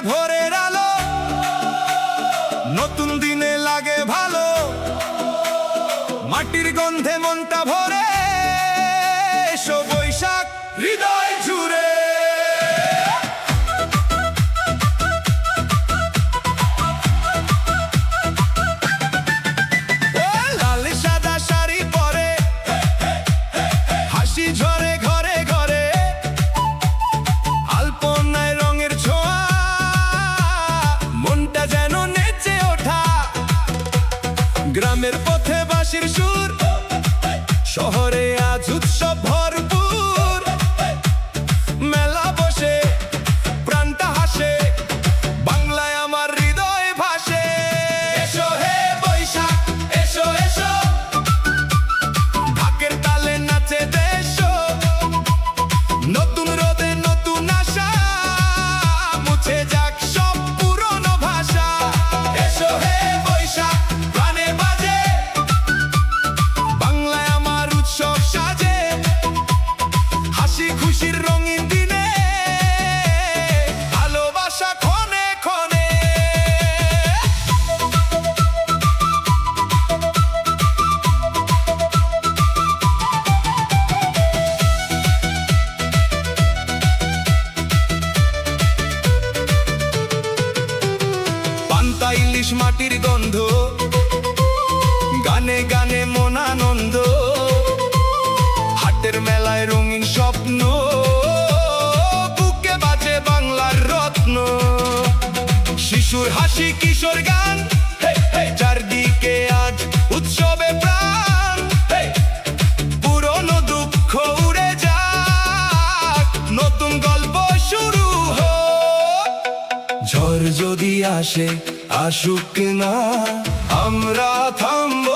ভোরের আলো, নতুন দিনে লাগে ভালো, মাটির গন্ধে মনটা ভরে, এসো বৈশাখ হৃদয় জুড়ে। লাল সাদা শাড়ি পরে হাসি ঝরে ঘরে ঘরে, আলপনায় রঙের ছোঁয়া, মনটা যেন নেচে ওঠা। গ্রামের পথে বাঁশির সুর, শহরে আজ উৎসব ভরপুর। মেলা বসে প্রাণটা হাসে, বাংলায় আমার হৃদয় ভাসে। এসো হে বৈশাখ এসো এসো, ঢাকের তালে নাচে দেশ। নতুন রোদে নতুন আশা, মুছে যাক সব পুরনো ভাষা। এসো হে বৈশাখ প্রাণে বাজে, বাংলায় আমার উৎসব সাজে। হাসি খুশির রঙিন দিনে, ভালোবাসা ক্ষণে ক্ষণে। পান্তা ইলিশ মাটির গন্ধ, গানে গানে মন আনন্দ। হাটের মেলায় রঙিন স্বপ্ন, বুকে বাজে বাংলার রত্ন। শিশুর হাসি কিশোর গান, চারদিকে আজ উৎসবে প্রাণ। পুরনো দুঃখ উড়ে যাক, নতুন গল্প শুরু হোক। ঝড় যদি আসে আসুক না, আমরা থামব